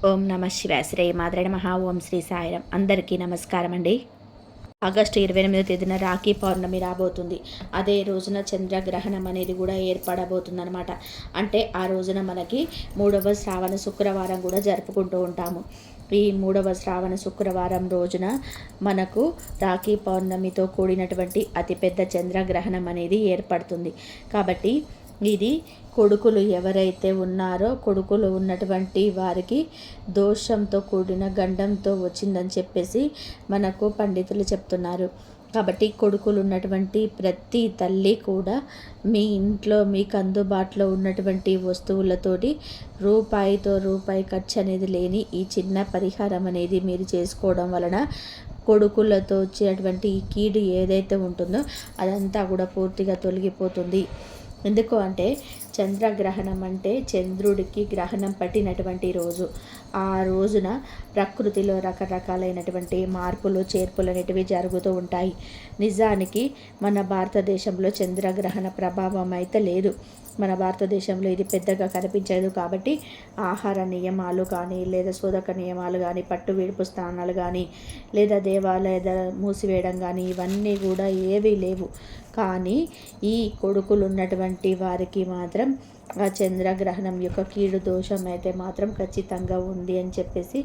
ఓం నమ శివాయ. శ్రీ మాత్రే నమః. ఓం శ్రీ సాయిరాం. అందరికీ నమస్కారం అండి. ఆగస్టు 28వ తేదీన రాఖీ పౌర్ణమి రాబోతుంది. అదే రోజున చంద్రగ్రహణం అనేది కూడా ఏర్పడబోతుందన్నమాట. అంటే ఆ రోజున మనకి 3వ శ్రావణ శుక్రవారం కూడా జరుపుకుంటూ ఉంటాము. ఈ 3వ శ్రావణ శుక్రవారం రోజున మనకు రాఖీ పౌర్ణమితో కూడినటువంటి అతిపెద్ద చంద్రగ్రహణం అనేది ఏర్పడుతుంది. కాబట్టి ఇది కొడుకులు ఎవరైతే ఉన్నారో కొడుకులు ఉన్నటువంటి వారికి దోషంతో కూడిన గండంతో వచ్చిందని చెప్పేసి మనకు పండితులు చెప్తున్నారు. కాబట్టి కొడుకులు ఉన్నటువంటి ప్రతి తల్లి కూడా మీ ఇంట్లో మీకు అందుబాటులో ఉన్నటువంటి వస్తువులతోటి రూపాయి ఖర్చు అనేది లేని ఈ చిన్న పరిహారం అనేది మీరు చేసుకోవడం వలన కొడుకులతో వచ్చేటువంటి ఈ కీడు ఏదైతే ఉంటుందో అదంతా కూడా పూర్తిగా తొలగిపోతుంది. ఎందుకు అంటే చంద్రగ్రహణం అంటే చంద్రుడికి గ్రహణం పట్టినటువంటి రోజు. ఆ రోజున ప్రకృతిలో రకరకాలైనటువంటి మార్పులు చేర్పులు అనేటివి జరుగుతూ ఉంటాయి. నిజానికి మన భారతదేశంలో చంద్రగ్రహణ ప్రభావం అయితే లేదు. మన భారతదేశంలో ఇది పెద్దగా కనిపించదు. కాబట్టి ఆహార నియమాలు కానీ లేదా శోధక నియమాలు కానీ పట్టు విడుపు స్థానాలు కానీ లేదా దేవాలయ మూసివేయడం కానీ ఇవన్నీ కూడా ఏవీ లేవు. కానీ ఈ కొడుకులు ఉన్నటువంటి వారికి మాత్రం ఆ చంద్రగ్రహణం యొక్క కీడు దోషం అయితే మాత్రం ఖచ్చితంగా ఉంది అని చెప్పేసి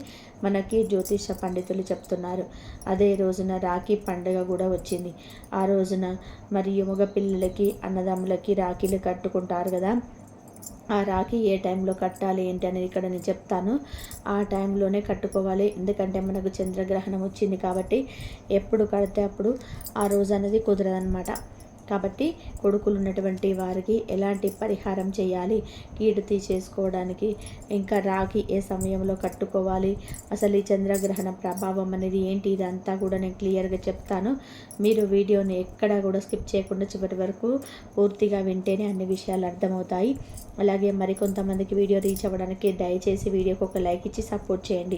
మనకి జ్యోతిష పండితులు చెప్తున్నారు. అదే రోజున రాఖీ పండుగ కూడా వచ్చింది. ఆ రోజున మరియు మగ పిల్లలకి అన్నదమ్ములకి రాఖీలు కట్టుకుంటారు కదా. ఆ రాఖీ ఏ టైంలో కట్టాలి ఏంటి అనేది ఇక్కడ నేను చెప్తాను. ఆ టైంలోనే కట్టుకోవాలి. ఎందుకంటే మనకు చంద్రగ్రహణం వచ్చింది కాబట్టి ఎప్పుడు కడితే అప్పుడు ఆ రోజు అనేది కుదరదనమాట. కాబట్టి కొడుకులు ఉన్నటువంటి వారికి ఎలాంటి పరిహారం చేయాలి, కీడు తీసేసుకోవడానికి, ఇంకా రాఖీ ఏ సమయంలో కట్టుకోవాలి, అసలు ఈ చంద్రగ్రహణ ప్రభావం అనేది ఏంటి, ఇదంతా కూడా నేను క్లియర్గా చెప్తాను. మీరు వీడియోని ఎక్కడా కూడా స్కిప్ చేయకుండా చివరి వరకు పూర్తిగా వింటేనే అన్ని విషయాలు అర్థమవుతాయి. అలాగే మరికొంతమందికి వీడియో రీచ్ అవ్వడానికి దయచేసి వీడియోకి ఒక లైక్ ఇచ్చి సపోర్ట్ చేయండి.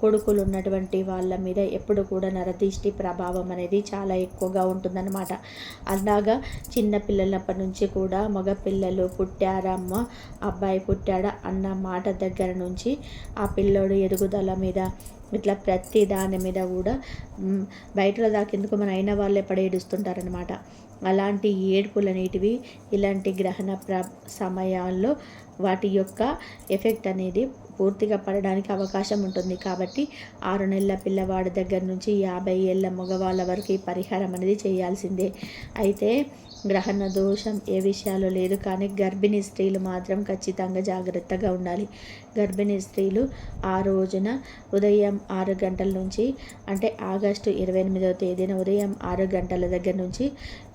కొడుకులు ఉన్నటువంటి వాళ్ళ మీద ఎప్పుడు కూడా నరదిష్టి ప్రభావం అనేది చాలా ఎక్కువగా ఉంటుందన్నమాట. అలాగా చిన్న పిల్లలప్పటి నుంచి కూడా మగ పిల్లలు పుట్టారమ్మ, అబ్బాయి పుట్టాడా అన్న మాట దగ్గర నుంచి ఆ పిల్లోడు ఎదుగుదల మీద ఇట్లా ప్రతి దాని మీద కూడా బయటలో దాకెందుకు మన అయిన వాళ్ళే పడేడుస్తుంటారనమాట. అలాంటి ఏడుపులనేటివి ఇలాంటి గ్రహణ సమయాల్లో వాటి యొక్క ఎఫెక్ట్ అనేది పూర్తిగా పడడానికి అవకాశం ఉంటుంది. కాబట్టి 6 నెలల పిల్లవాడి దగ్గర నుంచి 50 ఏళ్ళ మగవాళ్ళ వరకు ఈ పరిహారం అనేది చేయాల్సిందే. అయితే గ్రహణ దోషం ఏ విషయాలు లేదు, కానీ గర్భిణీ స్త్రీలు మాత్రం ఖచ్చితంగా జాగ్రత్తగా ఉండాలి. గర్భిణీ స్త్రీలు ఆ రోజున ఉదయం 6 గంటల నుంచి, అంటే ఆగస్టు 28వ తేదీన ఉదయం 6 గంటల దగ్గర నుంచి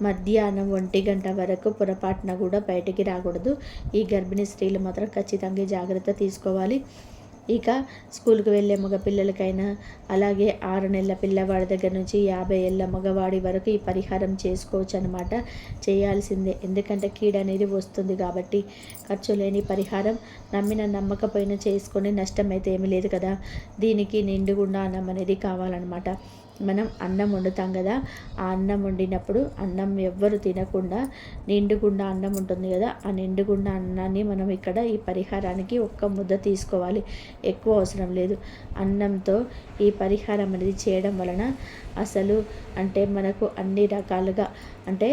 మధ్యాహ్నం 1 గంట వరకు పొరపాటున కూడా బయటికి రాకూడదు. ఈ గర్భిణీ స్త్రీలు మాత్రం ఖచ్చితంగా జాగ్రత్త తీసుకోవాలి. ఇక స్కూల్కి వెళ్ళే మగ పిల్లలకైనా అలాగే 6 నెలల పిల్లవాడి దగ్గర నుంచి 50 ఏళ్ళ మగవాడి వరకు ఈ పరిహారం చేసుకోవచ్చు అనమాట. చేయాల్సిందే. ఎందుకంటే కీడు అనేది వస్తుంది కాబట్టి. ఖర్చు లేని పరిహారం, నమ్మకపోయినా చేసుకొని నష్టం అయితే ఏమీ లేదు కదా. దీనికి నిండుగుండా అన్నం అనేది కావాలన్నమాట. మనం అన్నం వండుతాం కదా, ఆ అన్నం వండినప్పుడు అన్నం ఎవ్వరు తినకుండా నిండుగుండా అన్నం ఉంటుంది కదా, ఆ నిండుగుండా అన్నాన్ని మనం ఇక్కడ ఈ పరిహారానికి ఒక్క ముద్ద తీసుకోవాలి. ఎక్కువ అవసరం లేదు. అన్నంతో ఈ పరిహారం అనేది చేయడం వలన అసలు అంటే మనకు అన్ని రకాలుగా అంటే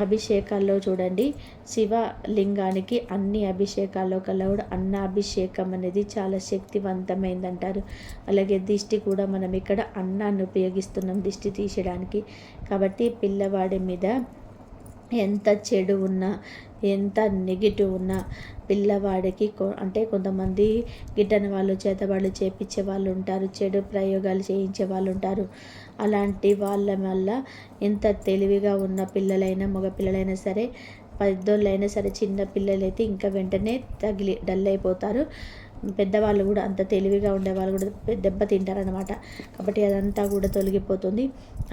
అభిషేకాల్లో చూడండి, శివలింగానికి అన్ని అభిషేకాల్లో కల్లా కూడా అన్నాభిషేకం అనేది చాలా శక్తివంతమైందంటారు. అలాగే దిష్టి కూడా మనం ఇక్కడ అన్నాన్ని ఉపయోగిస్తున్నాం దిష్టి తీసేయడానికి. కాబట్టి పిల్లవాడి మీద ఎంత చెడు ఉన్నా, ఎంత నెగిటివ్ ఉన్నా పిల్లవాడికి అంటే కొంతమంది గిట్టని వాళ్ళు చేతబడులు చేపించే వాళ్ళు ఉంటారు, చెడు ప్రయోగాలు చేయించే వాళ్ళు ఉంటారు. అలాంటి వాళ్ళ వల్ల ఎంత తెలివిగా ఉన్న పిల్లలైనా మగ పిల్లలైనా సరే, పెద్దోళ్ళైనా సరే, చిన్న పిల్లలైతే ఇంకా వెంటనే డల్ అయిపోతారు. పెద్దవాళ్ళు కూడా అంత తెలివిగా ఉండేవాళ్ళు కూడా దెబ్బ తింటారనమాట. కాబట్టి అదంతా కూడా తొలగిపోతుంది.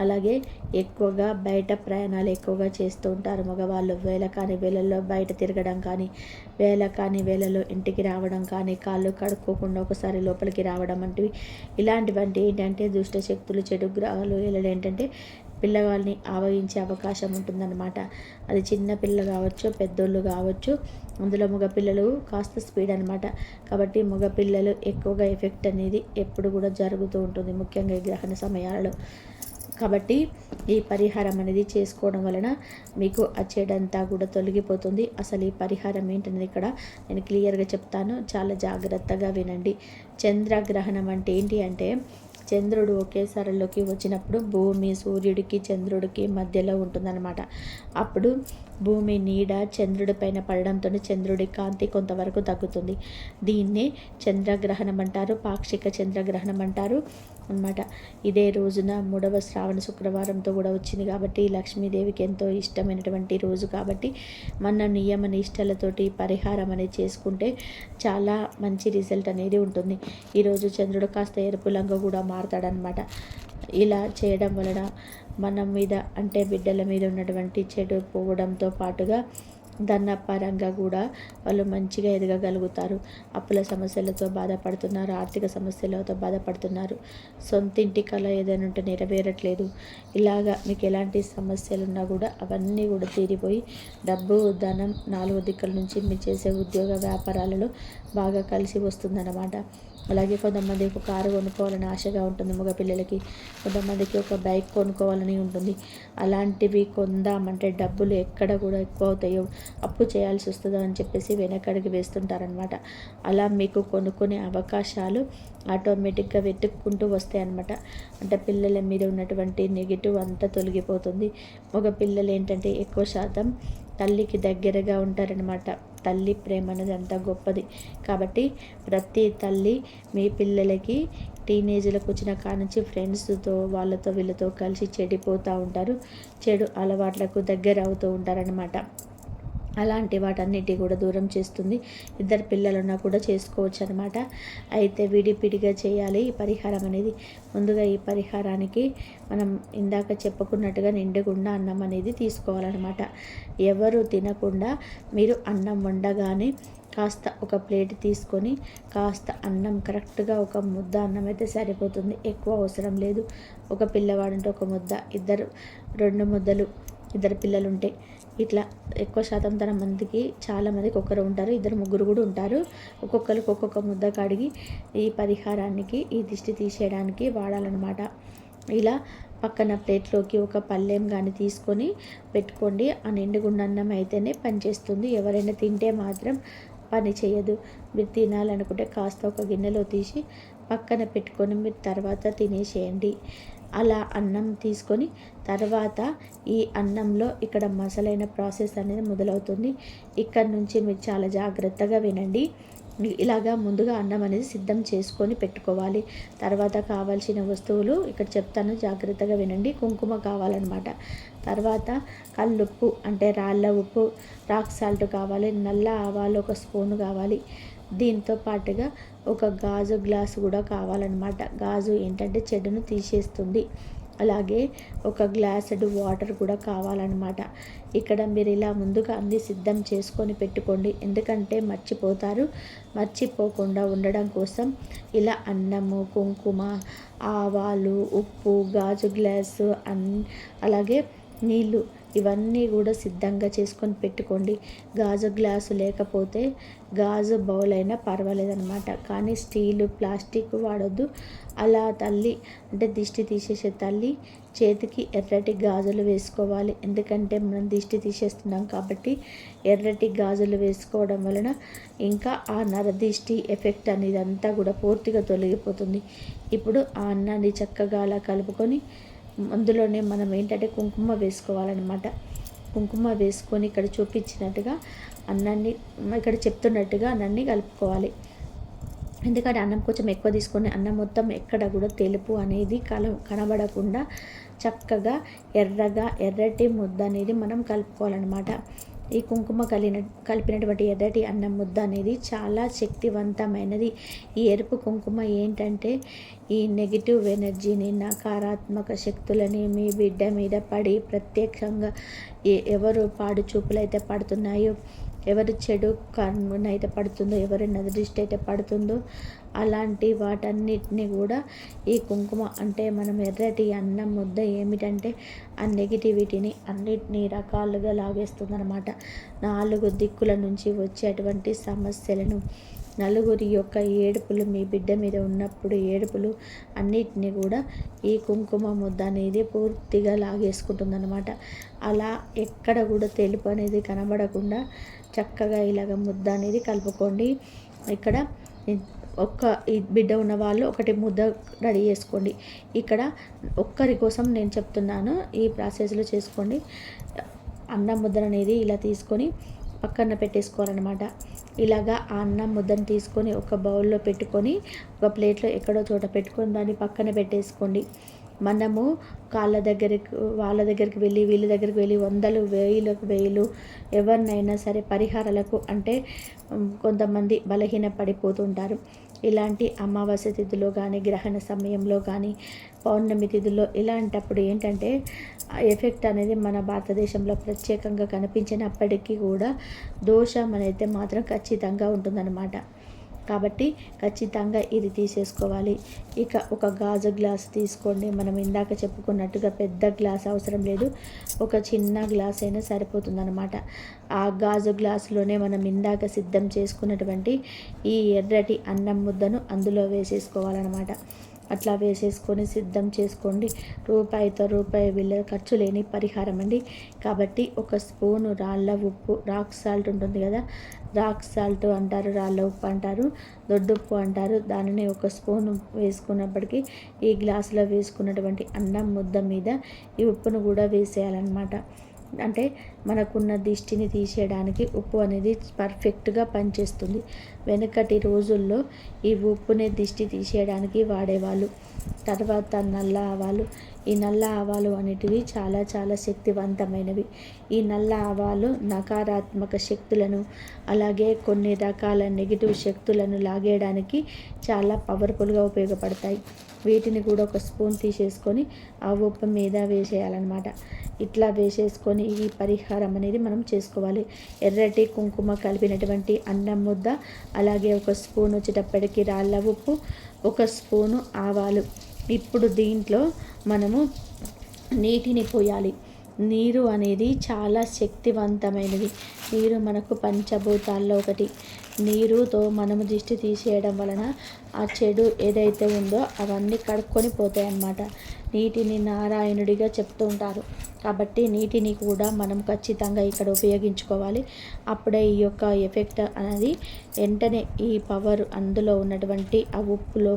అలాగే ఎక్కువగా బయట ప్రయాణాలు ఎక్కువగా చేస్తూ ఉంటారు మగవాళ్ళు. వేళ కాని వేళల్లో బయట తిరగడం కానీ, వేళ కాని వేళలో ఇంటికి రావడం కానీ, కాళ్ళు కడుక్కోకుండా ఒకసారి లోపలికి రావడం వంటివి, ఇలాంటివంటి ఏంటంటే దుష్ట శక్తులు, చెడు గ్రహాలు ఇలా ఏంటంటే పిల్లవాళ్ళని ఆవగించే అవకాశం ఉంటుందన్నమాట. అది చిన్న పిల్లలు కావచ్చు, పెద్దోళ్ళు కావచ్చు. అందులో మగపిల్లలు కాస్త స్పీడ్ అనమాట. కాబట్టి మగపిల్లలు ఎక్కువగా ఎఫెక్ట్ అనేది ఎప్పుడు కూడా జరుగుతూ ఉంటుంది, ముఖ్యంగా ఈ గ్రహణ సమయాలలో. కాబట్టి ఈ పరిహారం అనేది చేసుకోవడం వలన మీకు ఆ చెడంతా కూడా తొలగిపోతుంది. అసలు ఈ పరిహారం ఏంటనేది ఇక్కడ నేను క్లియర్గా చెప్తాను, చాలా జాగ్రత్తగా వినండి. చంద్రగ్రహణం అంటే ఏంటి అంటే, చంద్రుడు ఒకేసారిలోకి వచ్చినప్పుడు భూమి సూర్యుడికి చంద్రుడికి మధ్యలో ఉంటుందన్నమాట. అప్పుడు భూమి నీడ చంద్రుడి పైన పడడంతో చంద్రుడి కాంతి కొంతవరకు తగ్గుతుంది. దీన్నే చంద్రగ్రహణం అంటారు, పాక్షిక చంద్రగ్రహణం అంటారు అన్నమాట. ఇదే రోజున 3వ శ్రావణ శుక్రవారంతో కూడా వచ్చింది కాబట్టి లక్ష్మీదేవికి ఎంతో ఇష్టమైనటువంటి రోజు కాబట్టి మన నియమ నిష్టలతోటి పరిహారం అనేది చేసుకుంటే చాలా మంచి రిజల్ట్ అనేది ఉంటుంది. ఈరోజు చంద్రుడు కాస్త ఎరుపు రంగు కూడా మారుతాడనమాట. ఇలా చేయడం వలన మన మీద అంటే బిడ్డల మీద ఉన్నటువంటి చెడు పోవడంతో పాటుగా ధనపరంగా కూడా వాళ్ళు మంచిగా ఎదగగలుగుతారు. అప్పుల సమస్యలతో బాధపడుతున్నారు, ఆర్థిక సమస్యలతో బాధపడుతున్నారు, సొంతింటి కళ ఏదైనా ఉంటే నెరవేరట్లేదు. ఇలాగా మీకు ఎలాంటి సమస్యలు ఉన్నా కూడా అవన్నీ కూడా తీరిపోయి డబ్బు ధనం 4 దిక్కుల నుంచి మీరు చేసే ఉద్యోగ వ్యాపారాలలో బాగా కలిసి వస్తుందన్నమాట. అలాగే కొంతమందికి ఒక కారు కొనుక్కోవాలని ఆశగా ఉంటుంది మగపిల్లలకి, కొంతమందికి ఒక బైక్ కొనుక్కోవాలని ఉంటుంది. అలాంటివి కొందామంటే డబ్బులు ఎక్కడ కూడా ఎక్కువ అవుతాయో, అప్పు చేయాల్సి వస్తుందో అని చెప్పేసి వెనకడికి వేస్తుంటారనమాట. అలా మీకు కొనుక్కునే అవకాశాలు ఆటోమేటిక్గా వెతుక్కుంటూ వస్తాయి అన్నమాట. అంటే పిల్లల మీద ఉన్నటువంటి నెగిటివ్ అంతా తొలగిపోతుంది. మగ పిల్లలు ఏంటంటే ఎక్కువ శాతం తల్లికి దగ్గరగా ఉంటారనమాట. తల్లి ప్రేమ అనేది అంత గొప్పది. కాబట్టి ప్రతి తల్లి మీ పిల్లలకి టీనేజ్లకు వచ్చిన కానుంచి ఫ్రెండ్స్తో వాళ్ళతో వీళ్ళతో కలిసి చెడిపోతూ ఉంటారు, చెడు అలవాట్లకు దగ్గర అవుతూ ఉంటారనమాట. అలాంటి వాటన్నిటి కూడా దూరం చేస్తుంది. 2 పిల్లలున్నా కూడా చేసుకోవచ్చు అనమాట. అయితే విడిపిడిగా చేయాలి ఈ పరిహారం అనేది. ముందుగా ఈ పరిహారానికి మనం ఇందాక చెప్పుకున్నట్టుగా నిండుగుండా అన్నం అనేది తీసుకోవాలన్నమాట. ఎవరు తినకుండా మీరు అన్నం వండగానే కాస్త ఒక ప్లేట్ తీసుకొని కాస్త అన్నం కరెక్ట్గా ఒక ముద్ద అన్నం అయితే సరిపోతుంది, ఎక్కువ అవసరం లేదు. ఒక పిల్లవాడంటే ఒక ముద్ద, 2 ముద్దలు 2 పిల్లలు ఉంటే ఇట్లా ఎక్కువ శాతం తన మందికి చాలామందికి ఒకరు ఉంటారు, 2 ముగ్గురు కూడా ఉంటారు. ఒక్కొక్కరికి ఒక్కొక్క ముద్ద కడిగి ఈ పరిహారానికి ఈ దిష్టి తీసేయడానికి వాడాలన్నమాట. ఇలా పక్కన ప్లేట్లోకి ఒక పళ్ళెం కానీ తీసుకొని పెట్టుకోండి. ఆ నిండుగుండ అన్నం అయితేనే పనిచేస్తుంది, ఎవరైనా తింటే మాత్రం పని చేయదు. మీరు తినాలనుకుంటే కాస్త ఒక గిన్నెలో తీసి పక్కన పెట్టుకొని మీరు తర్వాత తినేసేయండి. అలా అన్నం తీసుకొని తర్వాత ఈ అన్నంలో ఇక్కడ మసలైన ప్రాసెస్ అనేది మొదలవుతుంది. ఇక్కడ నుంచి మీరు చాలా జాగ్రత్తగా వినండి. ఇలాగా ముందుగా అన్నం అనేది సిద్ధం చేసుకొని పెట్టుకోవాలి. తర్వాత కావాల్సిన వస్తువులు ఇక్కడ చెప్తాను, జాగ్రత్తగా వినండి. కుంకుమ కావాలన్నమాట. తర్వాత కల్లుప్పు అంటే రాళ్ళ ఉప్పు, రాక్ సాల్ట్ కావాలి. నల్ల ఆవాలు 1 స్పూను కావాలి. దీంతో పాటుగా ఒక గాజు గ్లాసు కూడా కావాలన్నమాట. గాజు ఏంటంటే చెడును తీసేస్తుంది. అలాగే ఒక గ్లాసుడు వాటర్ కూడా కావాలన్నమాట. ఇక్కడ మీరు ఇలా ముందుగా అన్నీ సిద్ధం చేసుకొని పెట్టుకోండి, ఎందుకంటే మర్చిపోతారు. మర్చిపోకుండా ఉండడం కోసం ఇలా అన్నము, కుంకుమ, ఆవాలు, ఉప్పు, గాజు గ్లాసు అలాగే నీళ్ళు ఇవన్నీ కూడా సిద్ధంగా చేసుకొని పెట్టుకోండి. గాజు గ్లాసు లేకపోతే గాజు బౌల్ అయినా పర్వాలేదన్నమాట, కానీ స్టీలు ప్లాస్టిక్ వాడొద్దు. అలా తల్లి అంటే దిష్టి తీసేసే తల్లి చేతికి ఎర్రటి గాజులు వేసుకోవాలి, ఎందుకంటే మనం దిష్టి తీసేస్తున్నాం కాబట్టి ఎర్రటి గాజులు వేసుకోవడం వలన ఇంకా ఆ నరదిష్టి ఎఫెక్ట్ అనేది అంతా కూడా పూర్తిగా తొలగిపోతుంది. ఇప్పుడు ఆ అన్నాన్ని చక్కగా అలా కలుపుకొని అందులోనే మనం ఏంటంటే కుంకుమ వేసుకోవాలన్నమాట. కుంకుమ వేసుకొని ఇక్కడ చూపించినట్టుగా అన్నాన్ని ఇక్కడ చెప్తున్నట్టుగా అన్నాన్ని కలుపుకోవాలి. ఎందుకంటే అన్నం కొంచెం ఎక్కువ తీసుకొని అన్నం మొత్తం ఎక్కడ కూడా తెలుపు అనేది కనబడకుండా చక్కగా ఎర్రగా ఎర్రటి ముద్ద అనేది మనం కలుపుకోవాలన్నమాట. ఈ కుంకుమ కలిపినటువంటి ఎర్రటి అన్నం ముద్ద అనేది చాలా శక్తివంతమైనది. ఈ ఎరుపు కుంకుమ ఏంటంటే ఈ నెగిటివ్ ఎనర్జీని, నకారాత్మక శక్తులని మీ బిడ్డ మీద పడి ప్రత్యక్షంగా ఎవరు పాడు చూపులైతే పడుతున్నాయో ఎవరి చెడు కర్మనైతే పడుతుందో, ఎవరి నదృష్టి అయితే పడుతుందో అలాంటి వాటన్నిటిని కూడా ఈ కుంకుమ అంటే మనం ఎర్రటి అన్నం ముద్ద ఏమిటంటే ఆ నెగిటివిటీని అన్నిటినీ రకాలుగా లాగేస్తుందన్నమాట. 4 దిక్కుల నుంచి వచ్చేటువంటి సమస్యలను, నలుగురి యొక్క ఏడుపులు, మీ బిడ్డ మీద ఉన్నప్పుడు ఏడుపులు అన్నిటినీ కూడా ఈ కుంకుమ ముద్ద అనేది పూర్తిగా లాగేసుకుంటుందన్నమాట. అలా ఎక్కడ కూడా తెలుపు అనేది కనబడకుండా చక్కగా ఇలాగ ముద్ద అనేది కలుపుకోండి. ఇక్కడ ఈ బిడ్డ ఉన్న వాళ్ళు ఒకటి ముద్ద రెడీ చేసుకోండి. ఇక్కడ ఒక్కరి కోసం నేను చెప్తున్నాను, ఈ ప్రాసెస్లో చేసుకోండి. అన్నం ముద్ద అనేది ఇలా తీసుకొని పక్కన పెట్టేసుకోవాలన్నమాట. ఇలాగా ఆ అన్నం ముద్దను తీసుకొని ఒక బౌల్లో పెట్టుకొని ఒక ప్లేట్లో ఎక్కడో చోట పెట్టుకొని దాన్ని పక్కన పెట్టేసుకోండి. మనము వాళ్ళ దగ్గరికి వెళ్ళి వీళ్ళ దగ్గరికి వెళ్ళి వందలు వేలు ఎవరినైనా సరే పరిహారాలకు అంటే కొంతమంది బలహీన పడిపోతుంటారు. ఇలాంటి అమావాస్య తిథిలో కానీ, గ్రహణ సమయంలో కానీ, పౌర్ణమి తిథిలో ఇలాంటప్పుడు ఏంటంటే ఎఫెక్ట్ అనేది మన భారతదేశంలో ప్రత్యేకంగా కనిపించినప్పటికీ కూడా దోషం అనేది మాత్రం ఖచ్చితంగా ఉంటుందన్నమాట. కాబట్టి ఖచ్చితంగా ఇది తీసేసుకోవాలి. ఇక ఒక గాజు గ్లాస్ తీసుకోండి. మనం ఇందాక చెప్పుకున్నట్టుగా పెద్ద గ్లాస్ అవసరం లేదు, ఒక చిన్న గ్లాస్ అయినా సరిపోతుందన్నమాట. ఆ గాజు గ్లాసులోనే మనం ఇందాక సిద్ధం చేసుకున్నటువంటి ఈ ఎర్రటి అన్నం ముద్దను అందులో వేసేసుకోవాలన్నమాట. అట్లా వేసేసుకొని సిద్ధం చేసుకోండి. రూపాయితో రూపాయి వీళ్ళ ఖర్చు లేని పరిహారం అండి. కాబట్టి ఒక స్పూను రాళ్ళ ఉప్పు, రాక్ సాల్ట్ ఉంటుంది కదా, రాక్ సాల్ట్ అంటారు, రాళ్ళ ఉప్పు అంటారు, దొడ్డుప్పు అంటారు. దానిని ఒక స్పూను వేసుకున్నప్పటికీ ఈ గ్లాసులో వేసుకున్నటువంటి అన్నం ముద్ద మీద ఈ ఉప్పును కూడా వేసేయాలన్నమాట. అంటే మనకున్న దిష్టిని తీసేయడానికి ఉప్పు అనేది పర్ఫెక్ట్గా పనిచేస్తుంది. వెనకటి రోజుల్లో ఈ ఉప్పుని దిష్టి తీసేయడానికి వాడేవాళ్ళు. తర్వాత నల్ల ఆవాలు. ఈ నల్ల ఆవాలు అనేటివి చాలా చాలా శక్తివంతమైనవి. ఈ నల్ల ఆవాలు నకారాత్మక శక్తులను, అలాగే కొన్ని రకాల నెగిటివ్ శక్తులను లాగేయడానికి చాలా పవర్ఫుల్గా ఉపయోగపడతాయి. వీటిని కూడా ఒక స్పూన్ తీసేసుకొని ఆ ఉప్పు మీద వేసేయాలన్నమాట. ఇట్లా వేసేసుకొని ఈ పరిహారం అనేది మనం చేసుకోవాలి. ఎర్రటి కుంకుమ కలిపినటువంటి అన్నం ముద్ద, అలాగే ఒక స్పూన్ వచ్చేటప్పటికి రాళ్ళ ఉప్పు, ఒక స్పూను ఆవాలు. ఇప్పుడు దీంట్లో మనము నీటిని పోయాలి. నీరు అనేది చాలా శక్తివంతమైనది. నీరు మనకు పంచభూతాల్లో ఒకటి. నీరుతో మనము దిష్టి తీసేయడం వలన ఆ చెడు ఏదైతే ఉందో అవన్నీ కడుక్కొని పోతాయి అన్నమాట. నీటిని నారాయణుడిగా చెప్తూ ఉంటారు. కాబట్టి నీటిని కూడా మనం ఖచ్చితంగా ఇక్కడ ఉపయోగించుకోవాలి. అప్పుడే ఈ యొక్క ఎఫెక్ట్ అనేది వెంటనే ఈ పవర్ అందులో ఉన్నటువంటి ఆ ఉప్పులో,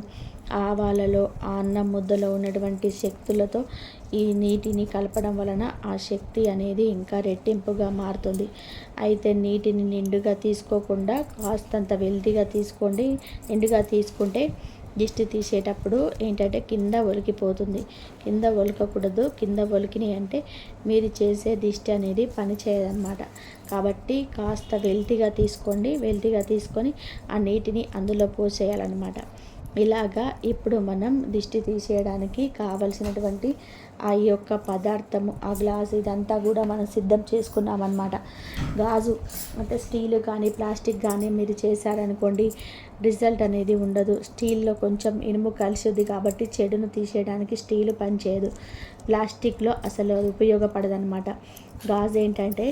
ఆవాలలో, ఆ అన్నం ముద్దలో ఉన్నటువంటి శక్తులతో ఈ నీటిని కలపడం వలన ఆ శక్తి అనేది ఇంకా రెట్టింపుగా మారుతుంది. అయితే నీటిని నిండుగా తీసుకోకుండా కాస్తంత వెల్తిగా తీసుకోండి. నిండుగా తీసుకుంటే దిష్టి తీసేటప్పుడు ఏంటంటే కింద ఒలికిపోతుంది. కింద ఒలకకూడదు. కింద ఒలికినాయి అంటే మీరు చేసే దిష్టి అనేది పని చేయదన్నమాట. కాబట్టి కాస్త వెల్తిగా తీసుకోండి. వెల్తిగా తీసుకొని ఆ నీటిని అందులో పోసేయాలన్నమాట. ఇలాగా ఇప్పుడు మనం దిష్టి తీసేయడానికి కావలసినటువంటి ఆ యొక్క పదార్థము, ఆ గ్లాస్ ఇదంతా కూడా మనం సిద్ధం చేసుకున్నామన్నమాట. గాజు అంటే స్టీల్ కానీ ప్లాస్టిక్ కానీ మీరు చేశారనుకోండి రిజల్ట్ అనేది ఉండదు. స్టీల్లో కొంచెం ఇనుము కలిసిద్ది కాబట్టి చెడును తీసేయడానికి స్టీలు పనిచేయదు. ప్లాస్టిక్లో అసలు అది ఉపయోగపడదన్నమాట. గాజు ఏంటంటే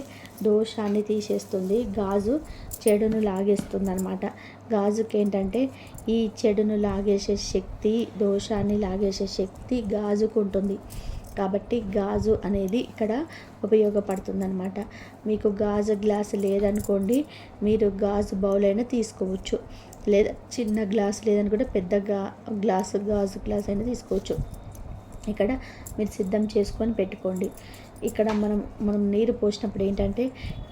దోషాన్ని తీసేస్తుంది. గాజు చెడును లాగేస్తుంది అనమాట. గాజుకి ఏంటంటే ఈ చెడును లాగేసే శక్తి, దోషాన్ని లాగేసే శక్తి గాజుకు ఉంటుంది. కాబట్టి గాజు అనేది ఇక్కడ ఉపయోగపడుతుందన్నమాట. మీకు గాజు గ్లాస్ లేదనుకోండి మీరు గాజు బౌల్ అయినా తీసుకోవచ్చు. లేదా చిన్న గ్లాస్ లేదనుకుంటే పెద్ద గాజు గ్లాస్ అయినా తీసుకోవచ్చు. ఇక్కడ మీరు సిద్ధం చేసుకొని పెట్టుకోండి. ఇక్కడ మనం నీరు పోసినప్పుడు ఏంటంటే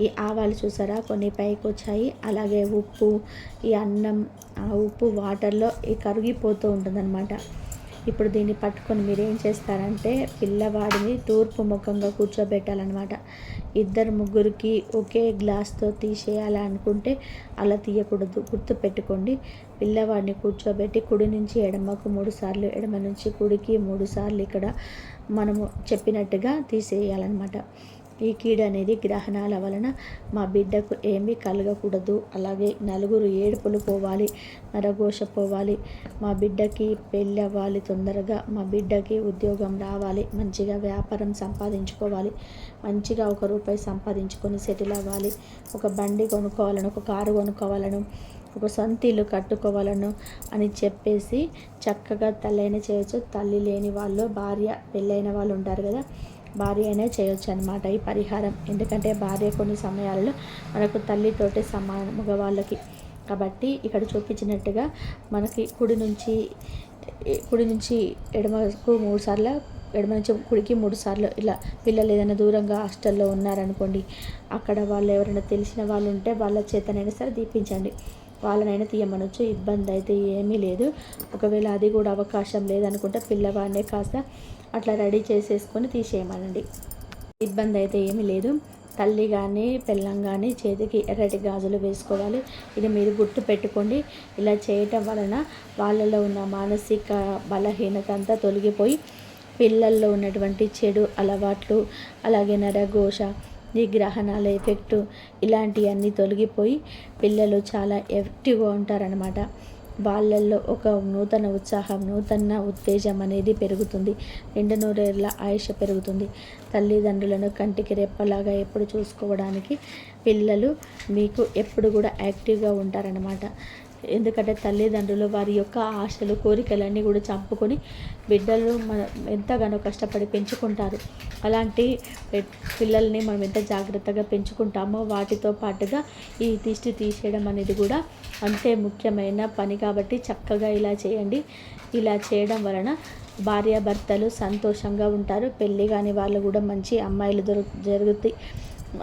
ఈ ఆవాలు చూసారా కొన్ని పైకి వచ్చాయి. అలాగే ఉప్పు, ఈ అన్నం, ఆ ఉప్పు వాటర్లో కరిగిపోతూ ఉంటుందన్నమాట. ఇప్పుడు దీన్ని పట్టుకొని మీరు ఏం చేస్తారంటే పిల్లవాడిని తూర్పు ముఖంగా కూర్చోబెట్టాలన్నమాట. 2-3కి ఒకే గ్లాస్తో తీసేయాలనుకుంటే అలా తీయకూడదు. గుర్తుపెట్టుకోండి. పిల్లవాడిని కూర్చోబెట్టి కుడి నుంచి ఎడమకు 3 సార్లు, ఎడమ నుంచి కుడికి 3 సార్లు ఇక్కడ మనము చెప్పినట్టుగా తీసేయాలన్నమాట. ఈ కీడు అనేది గ్రహణాల వలన మా బిడ్డకు ఏమీ కలగకూడదు, అలాగే నలుగురు ఏడుపులు పోవాలి, నరఘోష పోవాలి, మా బిడ్డకి పెళ్ళి అవ్వాలి, తొందరగా మా బిడ్డకి ఉద్యోగం రావాలి, మంచిగా వ్యాపారం సంపాదించుకోవాలి, మంచిగా 1 రూపాయి సంపాదించుకొని సెటిల్ అవ్వాలి, ఒక బండి కొనుక్కోవాలను, ఒక కారు కొనుక్కోవాలను, ఒక సొంత ఇల్లు కట్టుకోవాలను అని చెప్పేసి చక్కగా తల్లైనా చేయొచ్చు. తల్లి లేని వాళ్ళు, భార్య పెళ్ళైన వాళ్ళు ఉంటారు కదా, భార్య అయినా చేయొచ్చు అనమాట ఈ పరిహారం. ఎందుకంటే భార్య కొన్ని సమయాలలో మనకు తల్లితోటే సమానం మగవాళ్ళకి. కాబట్టి ఇక్కడ చూపించినట్టుగా మనకి కుడి నుంచి ఎడమకు 3 సార్లు, ఎడమ నుంచి కుడికి 3 సార్లు ఇలా. పిల్లలు ఏదైనా దూరంగా హాస్టల్లో ఉన్నారనుకోండి, అక్కడ వాళ్ళు ఎవరైనా తెలిసిన వాళ్ళు ఉంటే వాళ్ళ చేతనైనా సరే దీపించండి, వాళ్ళనైనా తీయమనొచ్చు, ఇబ్బంది అయితే ఏమీ లేదు. ఒకవేళ అది కూడా అవకాశం లేదనుకుంటే పిల్లవాడినే కాస్త అట్లా రెడీ చేసేసుకొని తీసేయమనండి, ఇబ్బంది అయితే ఏమీ లేదు. తల్లి కానీ పెళ్ళం కానీ చేతికి ఎర్రటి గాజులు వేసుకోవాలి. ఇది మీరు గుర్తు పెట్టుకోండి. ఇలా చేయటం వలన వాళ్ళలో ఉన్న మానసిక బలహీనత అంతా తొలగిపోయి పిల్లల్లో ఉన్నటువంటి చెడు అలవాట్లు, అలాగే నరఘోష, ఈ గ్రహణాల ఎఫెక్టు ఇలాంటివన్నీ తొలగిపోయి పిల్లలు చాలా యాక్టివ్గా ఉంటారనమాట. వాళ్ళల్లో ఒక నూతన ఉత్సాహం, నూతన ఉత్తేజం అనేది పెరుగుతుంది. 2 నూరేళ్ల ఆయుష్ పెరుగుతుంది. తల్లిదండ్రులను కంటికి రెప్పలాగా ఎప్పుడు చూసుకోవడానికి పిల్లలు మీకు ఎప్పుడు కూడా యాక్టివ్గా ఉంటారనమాట. ఎందుకంటే తల్లిదండ్రులు వారి యొక్క ఆశలు, కోరికలన్నీ కూడా చంపుకొని బిడ్డలు ఎంతగానో కష్టపడి పెంచుకుంటారు. అలాంటి పిల్లల్ని మనం ఎంత జాగ్రత్తగా పెంచుకుంటామో వాటితో పాటుగా ఈ దిష్టి తీసేయడం అనేది కూడా అంతే ముఖ్యమైన పని. కాబట్టి చక్కగా ఇలా చేయండి. ఇలా చేయడం వలన భార్యాభర్తలు సంతోషంగా ఉంటారు. పెళ్ళి కాని వాళ్ళు కూడా మంచి అమ్మాయిలు జరుగుతాయి.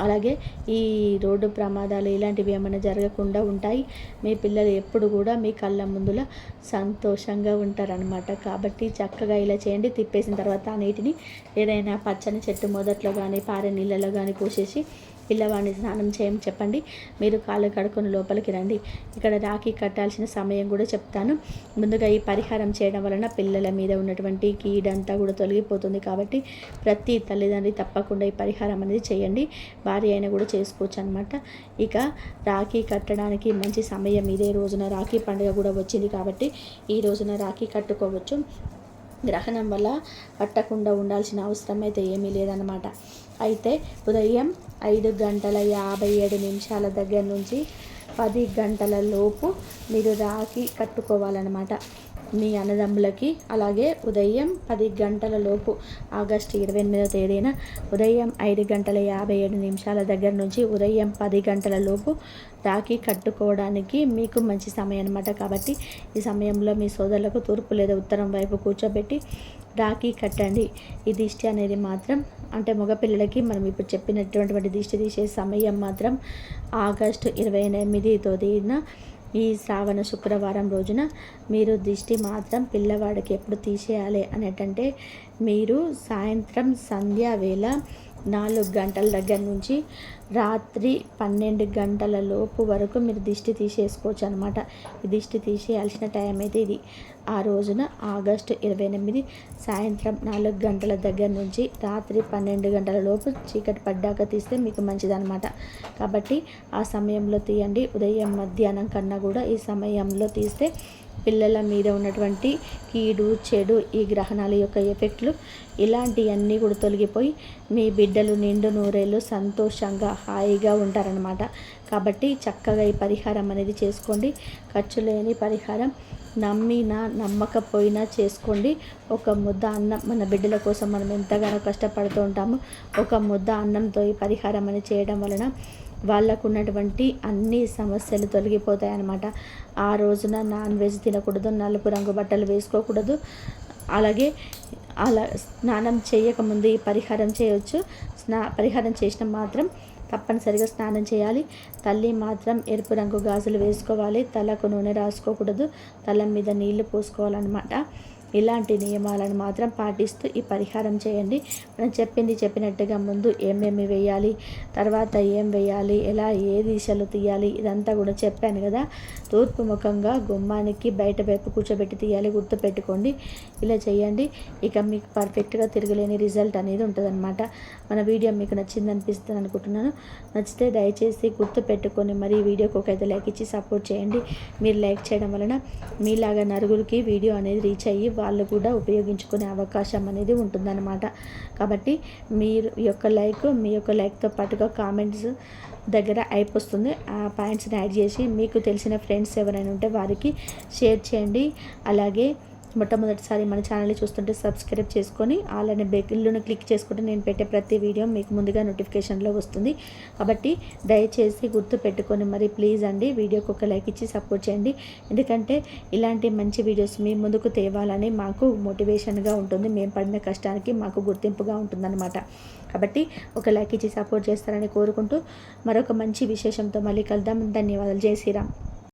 అలాగే ఈ రోడ్డు ప్రమాదాలు ఇలాంటివి ఏమైనా జరగకుండా ఉంటాయి. మీ పిల్లలు ఎప్పుడు కూడా మీ కళ్ళ ముందులా సంతోషంగా ఉంటారనమాట. కాబట్టి చక్కగా ఇలా చేయండి. తిప్పేసిన తర్వాత ఆ నీటిని ఏదైనా పచ్చని చెట్టు మొదట్లో కానీ పారే నీళ్ళలో కానీ పోసేసి పిల్లవాడిని స్నానం చేయమని చెప్పండి. మీరు కాళ్ళు కడుక్కొని లోపలికి రండి. ఇక్కడ రాఖీ కట్టాల్సిన సమయం కూడా చెప్తాను. ముందుగా ఈ పరిహారం చేయడం వలన పిల్లల మీద ఉన్నటువంటి కీడంతా కూడా తొలగిపోతుంది. కాబట్టి ప్రతి తల్లిదండ్రి తప్పకుండా ఈ పరిహారం అనేది చేయండి. భార్య అయినా కూడా చేసుకోవచ్చు అనమాట. ఇక రాఖీ కట్టడానికి మంచి సమయం ఇదే రోజున. రాఖీ పండుగ కూడా వచ్చింది కాబట్టి ఈ రోజున రాఖీ కట్టుకోవచ్చు. గ్రహణం వల్ల పట్టకుండా ఉండాల్సిన అవసరం అయితే ఏమీ లేదన్నమాట. అయితే ఉదయం 5:57 దగ్గర నుంచి 10 గంటల లోపు మీరు రాఖీ కట్టుకోవాలన్నమాట మీ అన్నదమ్ములకి. అలాగే ఉదయం 10 గంటల లోపు ఆగస్టు 28వ తేదీన ఉదయం 5:57 దగ్గర నుంచి ఉదయం 10 గంటల లోపు రాఖీ కట్టుకోవడానికి మీకు మంచి సమయం అన్నమాట. కాబట్టి ఈ సమయంలో మీ సోదరులకు తూర్పు లేదా ఉత్తరం వైపు కూర్చోబెట్టి రాఖీ కట్టండి. ఈ దిష్టి అనేది మాత్రం అంటే మగపిల్లలకి మనం ఇప్పుడు చెప్పినటువంటి దిష్టి తీసే సమయం మాత్రం ఆగస్టు 28వ తేదీన ఈ శ్రావణ శుక్రవారం రోజున మీరు దిష్టి మాత్రం పిల్లవాడికి ఎప్పుడు తీసేయాలి అనేటంటే మీరు సాయంత్రం సంధ్యా వేళ 4 గంటల దగ్గర నుంచి రాత్రి 12 గంటల లోపు వరకు మీరు దిష్టి తీసేసుకోవచ్చు అనమాట. ఈ దిష్టి తీసేయాల్సిన టైం అయితే ఇది. ఆ రోజున ఆగస్టు 28 సాయంత్రం 4 గంటల దగ్గర నుంచి రాత్రి 12 గంటల లోపు చీకటి పడ్డాక తీస్తే మీకు మంచిదన్నమాట. కాబట్టి ఆ సమయంలో తీయండి. ఉదయం మధ్యాహ్నం కన్నా కూడా ఈ సమయంలో తీస్తే పిల్లల మీద ఉన్నటువంటి కీడు, చెడు, ఈ గ్రహణాల యొక్క ఎఫెక్ట్లు ఇలాంటివన్నీ కూడా తొలగిపోయి మీ బిడ్డలు నిండు నూరేళ్ళు సంతోషంగా హాయిగా ఉంటారనమాట. కాబట్టి చక్కగా ఈ పరిహారం అనేది చేసుకోండి. ఖర్చు లేని పరిహారం. నమ్మినా నమ్మకపోయినా చేసుకోండి. ఒక ముద్ద అన్నం, మన బిడ్డల కోసం మనం ఎంతగానో కష్టపడుతూ ఉంటామో, ఒక ముద్ద అన్నంతో ఈ పరిహారం అనేది చేయడం వలన వాళ్ళకు ఉన్నటువంటి అన్ని సమస్యలు తొలగిపోతాయి అన్నమాట. ఆ రోజున నాన్ వెజ్ తినకూడదు, నలుపు రంగు బట్టలు వేసుకోకూడదు. అలాగే అలా స్నానం చేయకముందు ఈ పరిహారం చేయవచ్చు. పరిహారం చేసిన మాత్రం తప్పనిసరిగా స్నానం చేయాలి. తల్లి మాత్రం ఎరుపు రంగు గాజులు వేసుకోవాలి. తలకు నూనె రాసుకోకూడదు. తల మీద నీళ్లు పోసుకోవాలన్నమాట. ఇలాంటి నియమాలను మాత్రం పాటిస్తూ ఈ పరిహారం చేయండి. మనం చెప్పినట్టుగా ముందు ఏమేమి వేయాలి, తర్వాత ఏం వేయాలి, ఎలా ఏ దిశలో తీయాలి ఇదంతా కూడా చెప్పాను కదా. తూర్పు ముఖంగా గుమ్మానికి బయట వైపు కూర్చోబెట్టి తీయాలి, గుర్తుపెట్టుకోండి. ఇలా చేయండి. ఇక మీకు పర్ఫెక్ట్గా తిరగలేని రిజల్ట్ అనేది ఉంటుందన్నమాట. మన వీడియో మీకు నచ్చింది అనిపిస్తుంది అనుకుంటున్నాను. నచ్చితే దయచేసి గుర్తుపెట్టుకొని మరి ఈ వీడియోకి ఒకైతే లైక్ ఇచ్చి సపోర్ట్ చేయండి. మీరు లైక్ చేయడం వలన మీలాగా నలుగురికి వీడియో అనేది రీచ్ అయ్యి వాళ్ళు కూడా ఉపయోగించుకునే అవకాశం అనేది ఉంటుందన్నమాట. కాబట్టి మీరు మీ యొక్క లైక్తో పాటుగా కామెంట్స్ దగ్గర ఐప్ వస్తుంది. ఆ పాయింట్స్ని యాడ్ చేసి మీకు తెలిసిన ఫ్రెండ్స్ ఎవరైనా ఉంటే వారికి షేర్ చేయండి. అలాగే మొట్టమొదటిసారి మన ఛానల్ని చూస్తుంటే సబ్స్క్రైబ్ చేసుకొని అలానే బెల్లును క్లిక్ చేసుకుంటే నేను పెట్టే ప్రతి వీడియో మీకు ముందుగా నోటిఫికేషన్లో వస్తుంది. కాబట్టి దయచేసి గుర్తు పెట్టుకొని మరి ప్లీజ్ అండి వీడియోకి ఒక లైక్ ఇచ్చి సపోర్ట్ చేయండి. ఎందుకంటే ఇలాంటి మంచి వీడియోస్ మీ ముందుకు తేవాలని మాకు మోటివేషన్గా ఉంటుంది. మేము పడిన కష్టానికి మాకు గుర్తింపుగా ఉంటుందన్నమాట. కాబట్టి ఒక లైక్ ఇచ్చి సపోర్ట్ చేస్తారని కోరుకుంటూ మరొక మంచి విశేషంతో మళ్ళీ కలుద్దాం. ధన్యవాదాలు. జై శ్రీరామ్.